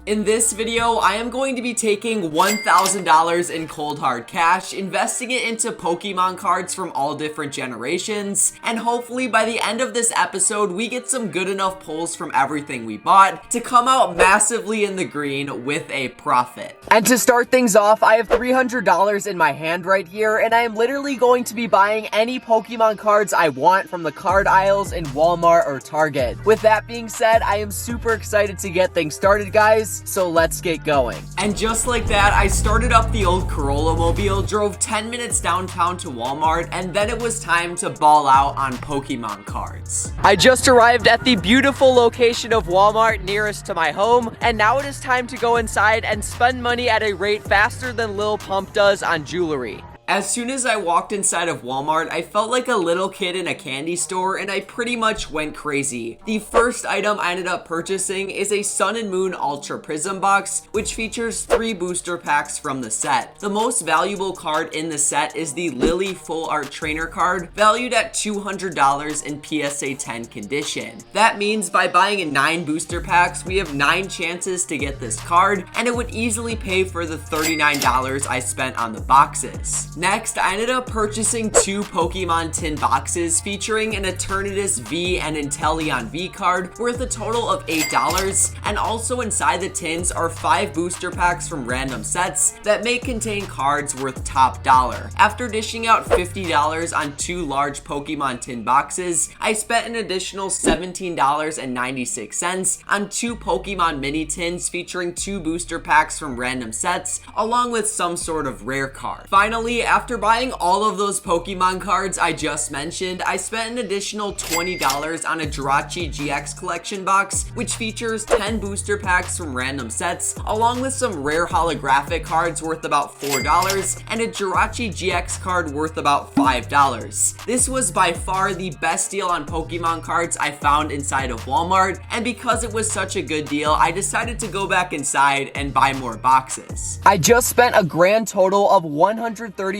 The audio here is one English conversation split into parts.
In this video, I am going to be taking $1,000 in cold hard cash, investing it into Pokemon cards from all different generations, and hopefully by the end of this episode, we get some good enough pulls from everything we bought to come out massively in the green with a profit. And to start things off, I have $300 in my hand right here, and I am literally going to be buying any Pokemon cards I want from the card aisles in Walmart or Target. With that being said, I am super excited to get things started, guys. So let's get going. And just like that, I started up the old Corolla mobile, drove 10 minutes downtown to Walmart, and then it was time to ball out on Pokemon cards. I just arrived at the beautiful location of Walmart nearest to my home, and now it is time to go inside and spend money at a rate faster than Lil Pump does on jewelry. As soon as I walked inside of Walmart, I felt like a little kid in a candy store, and I pretty much went crazy. The first item I ended up purchasing is a Sun and Moon Ultra Prism box, which features 3 booster packs from the set. The most valuable card in the set is the Lily Full Art Trainer card, valued at $200 in PSA 10 condition. That means by buying 9 booster packs, we have 9 chances to get this card, and it would easily pay for the $39 I spent on the boxes. Next, I ended up purchasing 2 Pokemon tin boxes featuring an Eternatus V and Inteleon V card worth a total of $8, and also inside the tins are 5 booster packs from random sets that may contain cards worth top dollar. After dishing out $50 on 2 large Pokemon tin boxes, I spent an additional $17.96 on 2 Pokemon mini tins featuring 2 booster packs from random sets, along with some sort of rare card. Finally, after buying all of those Pokemon cards I just mentioned, I spent an additional $20 on a Jirachi GX collection box, which features 10 booster packs from random sets, along with some rare holographic cards worth about $4, and a Jirachi GX card worth about $5. This was by far the best deal on Pokemon cards I found inside of Walmart, and because it was such a good deal, I decided to go back inside and buy more boxes. I just spent a grand total of $133.20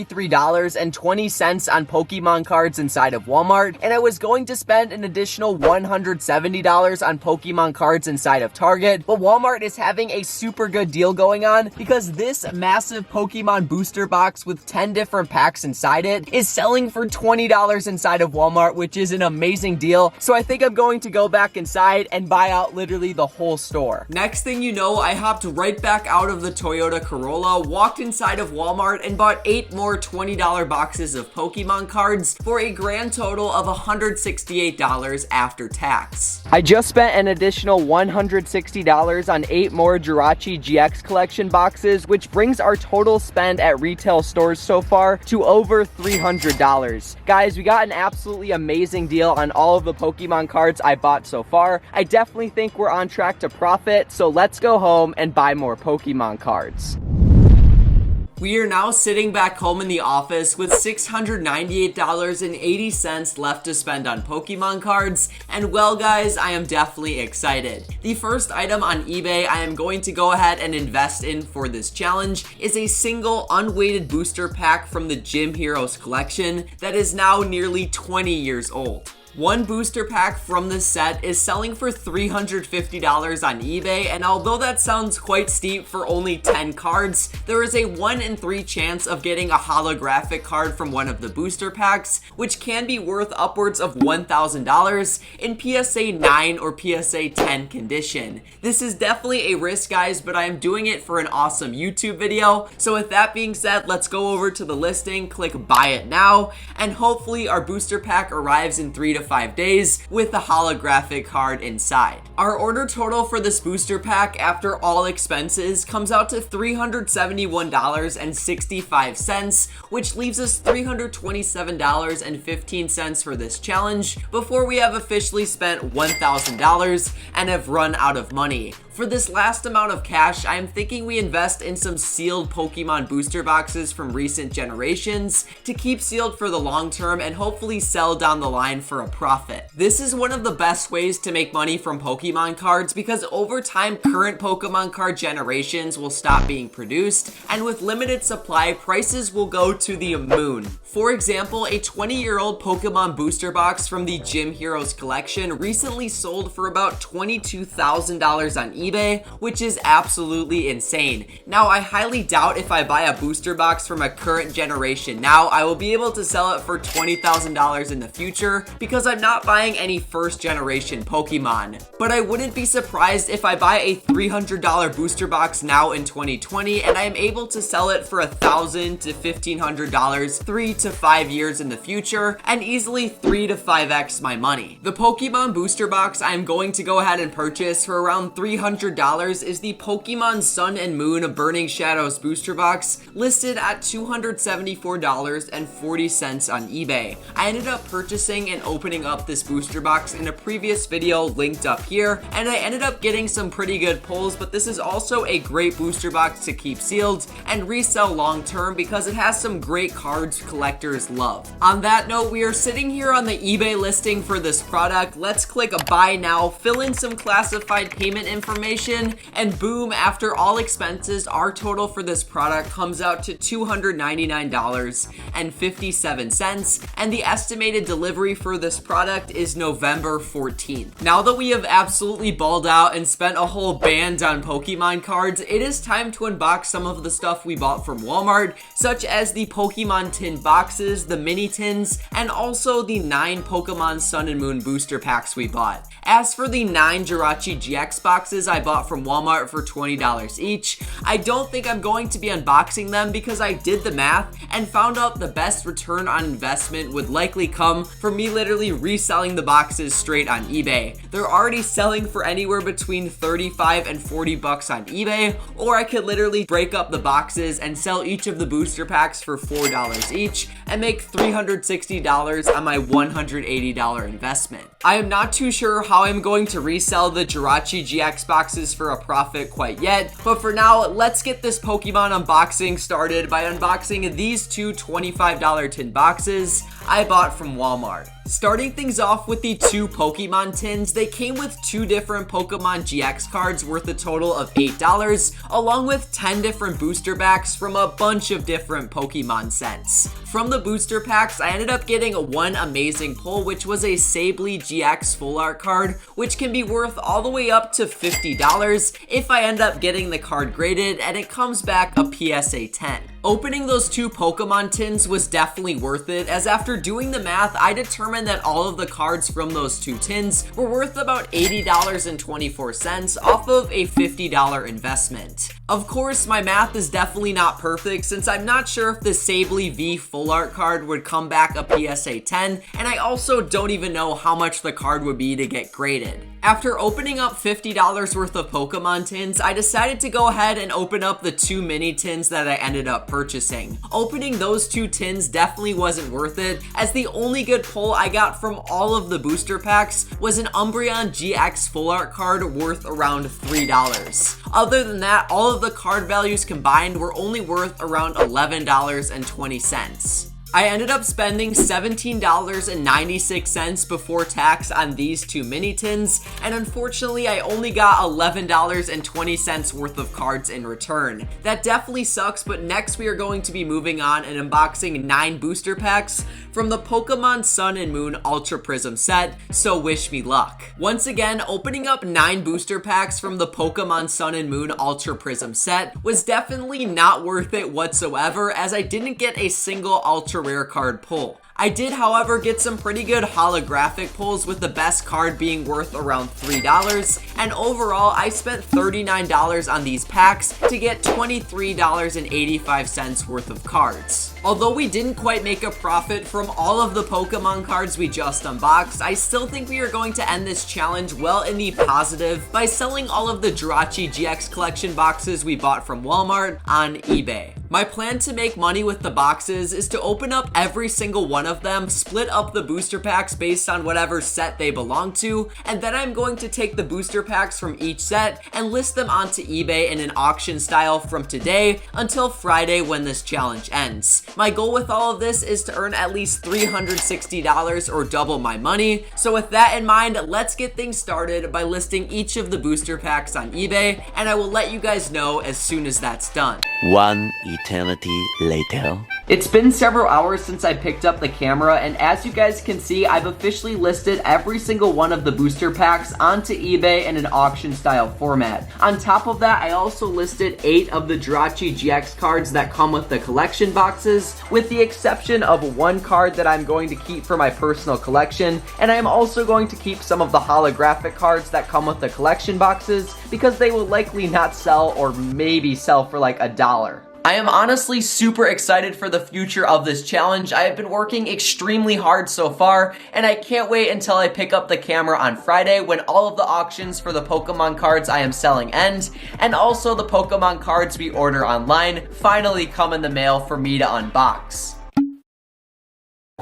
on Pokemon cards inside of Walmart, and I was going to spend an additional $170 on Pokemon cards inside of Target, but Walmart is having a super good deal going on because this massive Pokemon booster box with 10 different packs inside it is selling for $20 inside of Walmart, which is an amazing deal. So I think I'm going to go back inside and buy out literally the whole store. Next thing you know, I hopped right back out of the Toyota Corolla, walked inside of Walmart, and bought 8 more $20 boxes of Pokemon cards for a grand total of $168 after tax. I just spent an additional $160 on 8 more Jirachi GX collection boxes, which brings our total spend at retail stores so far to over $300. Guys, we got an absolutely amazing deal on all of the Pokemon cards I bought so far. I definitely think we're on track to profit, so let's go home and buy more Pokemon cards. We are now sitting back home in the office with $698.80 left to spend on Pokemon cards, and well guys, I am definitely excited. The first item on eBay I am going to go ahead and invest in for this challenge is a single unweighted booster pack from the Gym Heroes collection that is now nearly 20 years old. One booster pack from this set is selling for $350 on eBay, and although that sounds quite steep for only 10 cards, there is a 1 in 3 chance of getting a holographic card from one of the booster packs, which can be worth upwards of $1,000 in PSA 9 or PSA 10 condition. This is definitely a risk, guys, but I am doing it for an awesome YouTube video. So with that being said, let's go over to the listing, click buy it now, and hopefully our booster pack arrives in 3 to 5 days with the holographic card inside. Our order total for this booster pack after all expenses comes out to $371.65, which leaves us $327.15 for this challenge before we have officially spent $1,000 and have run out of money. For this last amount of cash, I am thinking we invest in some sealed Pokemon booster boxes from recent generations to keep sealed for the long term and hopefully sell down the line for a profit. This is one of the best ways to make money from Pokemon cards because over time, current Pokemon card generations will stop being produced, and with limited supply, prices will go to the moon. For example, a 20-year-old Pokemon booster box from the Gym Heroes collection recently sold for about $22,000 on eBay eBay, which is absolutely insane. Now, I highly doubt if I buy a booster box from a current generation now, I will be able to sell it for $20,000 in the future because I'm not buying any first generation Pokemon. But I wouldn't be surprised if I buy a $300 booster box now in 2020 and I am able to sell it for $1,000 to $1,500 3 to 5 years in the future and easily 3 to 5x my money. The Pokemon booster box I'm going to go ahead and purchase for around $300 is the Pokemon Sun and Moon Burning Shadows booster box, listed at $274.40 on eBay. I ended up purchasing and opening up this booster box in a previous video linked up here, and I ended up getting some pretty good pulls, but this is also a great booster box to keep sealed and resell long term because it has some great cards collectors love. On that note, we are sitting here on the eBay listing for this product. Let's click buy now, fill in some classified payment information, and boom, after all expenses, our total for this product comes out to $299.57, and the estimated delivery for this product is November 14th. Now that we have absolutely balled out and spent a whole band on Pokemon cards, it is time to unbox some of the stuff we bought from Walmart, such as the Pokemon tin boxes, the mini tins, and also the 9 Pokemon Sun and Moon booster packs we bought. As for the 9 Jirachi GX boxes I bought from Walmart for $20 each, I don't think I'm going to be unboxing them because I did the math and found out the best return on investment would likely come from me literally reselling the boxes straight on eBay. They're already selling for anywhere between $35 and $40 on eBay, or I could literally break up the boxes and sell each of the booster packs for $4 each and make $360 on my $180 investment. I am not too sure how I'm going to resell the Jirachi GX boxes for a profit quite yet, but for now, let's get this Pokemon unboxing started by unboxing these two $25 tin boxes I bought from Walmart. Starting things off with the 2 Pokemon tins, they came with 2 different Pokemon GX cards worth a total of $8, along with 10 different booster packs from a bunch of different Pokemon sets. From the booster packs, I ended up getting one amazing pull, which was a Sableye GX full art card, which can be worth all the way up to $50 if I end up getting the card graded, and it comes back a PSA 10. Opening those 2 Pokemon tins was definitely worth it, as after doing the math, I determined that all of the cards from those 2 tins were worth about $80.24 off of a $50 investment. Of course, my math is definitely not perfect since I'm not sure if the Sableye V full art card would come back a PSA 10, and I also don't even know how much the card would be to get graded. After opening up $50 worth of Pokemon tins, I decided to go ahead and open up the 2 mini tins that I ended up purchasing. Opening those 2 tins definitely wasn't worth it, as the only good pull I got from all of the booster packs was an Umbreon GX full art card worth around $3. Other than that, all of the card values combined were only worth around $11.20. I ended up spending $17.96 before tax on these 2 mini tins, and unfortunately I only got $11.20 worth of cards in return. That definitely sucks, but next we are going to be moving on and unboxing 9 booster packs from the Pokemon Sun and Moon Ultra Prism set, so wish me luck. Once again, opening up 9 booster packs from the Pokemon Sun and Moon Ultra Prism set was definitely not worth it whatsoever, as I didn't get a single ultra rare card pull. I did, however, get some pretty good holographic pulls, with the best card being worth around $3, and overall I spent $39 on these packs to get $23.85 worth of cards. Although we didn't quite make a profit from all of the Pokemon cards we just unboxed, I still think we are going to end this challenge well in the positive by selling all of the Jirachi GX collection boxes we bought from Walmart on eBay. My plan to make money with the boxes is to open up every single one of them, split up the booster packs based on whatever set they belong to, and then I'm going to take the booster packs from each set and list them onto eBay in an auction style from today until Friday when this challenge ends. My goal with all of this is to earn at least $360 or double my money. So with that in mind, let's get things started by listing each of the booster packs on eBay, and I will let you guys know as soon as that's done. One eternity later. It's been several hours since I picked up the camera, and as you guys can see, I've officially listed every single one of the booster packs onto eBay in an auction style format. On top of that, I also listed 8 of the Jirachi GX cards that come with the collection boxes, with the exception of one card that I'm going to keep for my personal collection, and I'm also going to keep some of the holographic cards that come with the collection boxes because they will likely not sell, or maybe sell for like $1. I am honestly super excited for the future of this challenge. I have been working extremely hard so far, and I can't wait until I pick up the camera on Friday when all of the auctions for the Pokemon cards I am selling end, and also the Pokemon cards we order online finally come in the mail for me to unbox.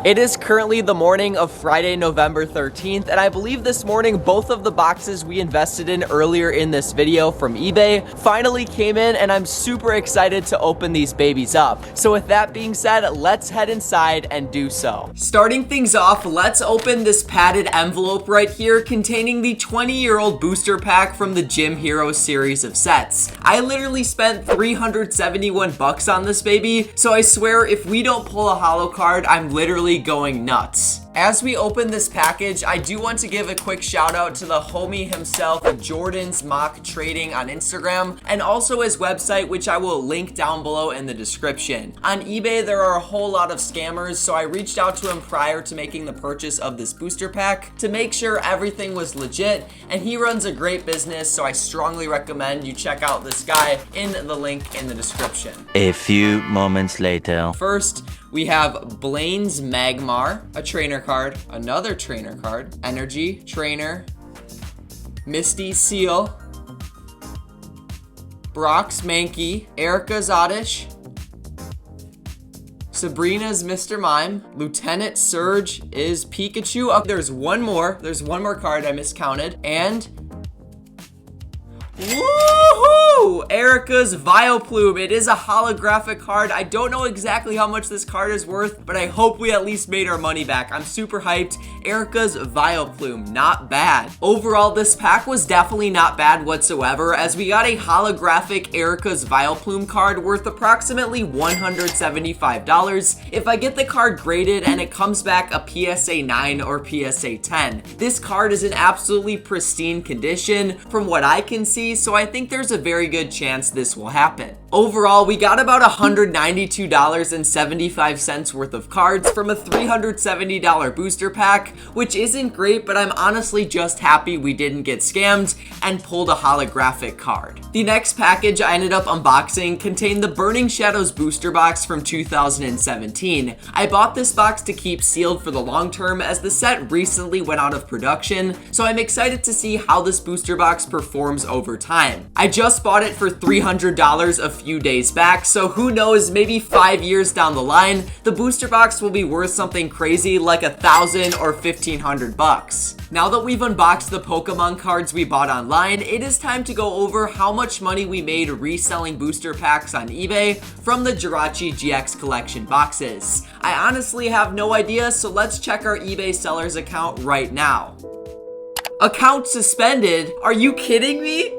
It is currently the morning of Friday, November 13th, and I believe this morning both of the boxes we invested in earlier in this video from eBay finally came in, and I'm super excited to open these babies up. So with that being said, let's head inside and do so. Starting things off, let's open this padded envelope right here containing the 20-year-old booster pack from the Gym Hero series of sets. I literally spent 371 bucks on this baby, so I swear if we don't pull a holo card, I'm literally going nuts. As we open this package, I do want to give a quick shout out to the homie himself, Jordan's Mock Trading on Instagram, and also his website, which I will link down below in the description. On eBay, there are a whole lot of scammers, so I reached out to him prior to making the purchase of this booster pack to make sure everything was legit, and he runs a great business, so I strongly recommend you check out this guy in the link in the description. A few moments later. First, we have Blaine's Magmar, a trainer card, another trainer card, Energy, Trainer, Misty Seal, Brock's Mankey, Erica's Oddish, Sabrina's Mr. Mime, Lieutenant Surge is Pikachu. Oh, there's one more card I miscounted, and woohoo! Erica's Vileplume. It is a holographic card. I don't know exactly how much this card is worth, but I hope we at least made our money back. I'm super hyped. Erica's Vileplume, not bad. Overall, this pack was definitely not bad whatsoever, as we got a holographic Erica's Vileplume card worth approximately $175 if I get the card graded and it comes back a PSA 9 or PSA 10. This card is in absolutely pristine condition from what I can see, so I think there's a very good chance this will happen. Overall, we got about $192.75 worth of cards from a $370 booster pack, which isn't great, but I'm honestly just happy we didn't get scammed and pulled a holographic card. The next package I ended up unboxing contained the Burning Shadows booster box from 2017. I bought this box to keep sealed for the long term as the set recently went out of production, so I'm excited to see how this booster box performs over time. I just bought it for $300 a few days back, so who knows, maybe 5 years down the line, the booster box will be worth something crazy like $1,000 or $1,500 bucks. Now that we've unboxed the Pokemon cards we bought online, it is time to go over how much money we made reselling booster packs on eBay from the Jirachi GX collection boxes. I honestly have no idea, so let's check our eBay sellers account right now. Account suspended? Are you kidding me?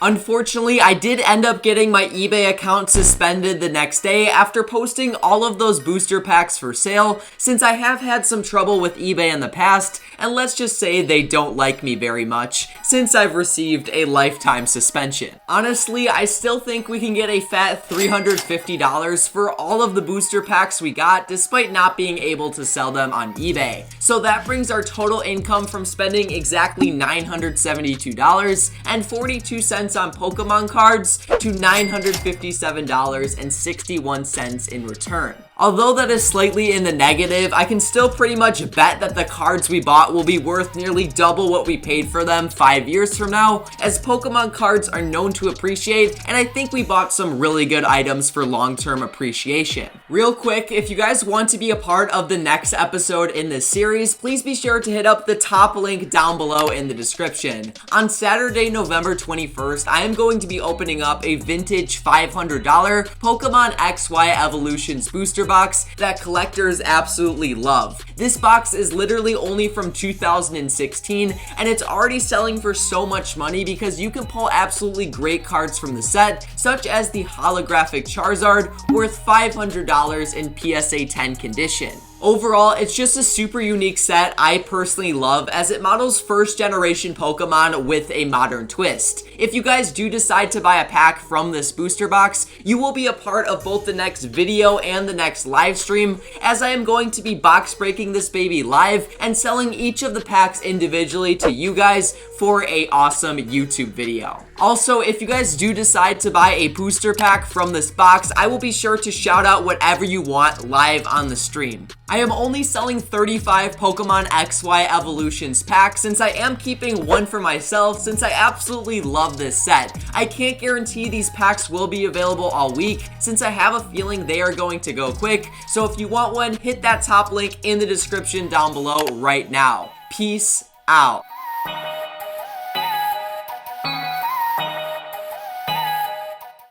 Unfortunately, I did end up getting my eBay account suspended the next day after posting all of those booster packs for sale, since I have had some trouble with eBay in the past, and let's just say they don't like me very much since I've received a lifetime suspension. Honestly, I still think we can get a fat $350 for all of the booster packs we got despite not being able to sell them on eBay. So that brings our total income from spending exactly $972.42 on Pokemon cards to $957.61 in return. Although that is slightly in the negative, I can still pretty much bet that the cards we bought will be worth nearly double what we paid for them 5 years from now, as Pokemon cards are known to appreciate, and I think we bought some really good items for long-term appreciation. Real quick, if you guys want to be a part of the next episode in this series, please be sure to hit up the top link down below in the description. On Saturday, November 21st, I am going to be opening up a vintage $500 Pokemon XY Evolutions booster booster box that collectors absolutely love. This box is literally only from 2016 and it's already selling for so much money because you can pull absolutely great cards from the set, such as the holographic Charizard worth $500 in PSA 10 condition. Overall, it's just a super unique set I personally love as it models first generation Pokemon with a modern twist. If you guys do decide to buy a pack from this booster box, you will be a part of both the next video and the next live stream, as I am going to be box breaking this baby live and selling each of the packs individually to you guys for a awesome YouTube video. Also, if you guys do decide to buy a booster pack from this box, I will be sure to shout out whatever you want live on the stream. I am only selling 35 Pokemon XY Evolutions packs since I am keeping one for myself since I absolutely love this set. I can't guarantee these packs will be available all week since I have a feeling they are going to go quick, so if you want one, hit that top link in the description down below right now. Peace out.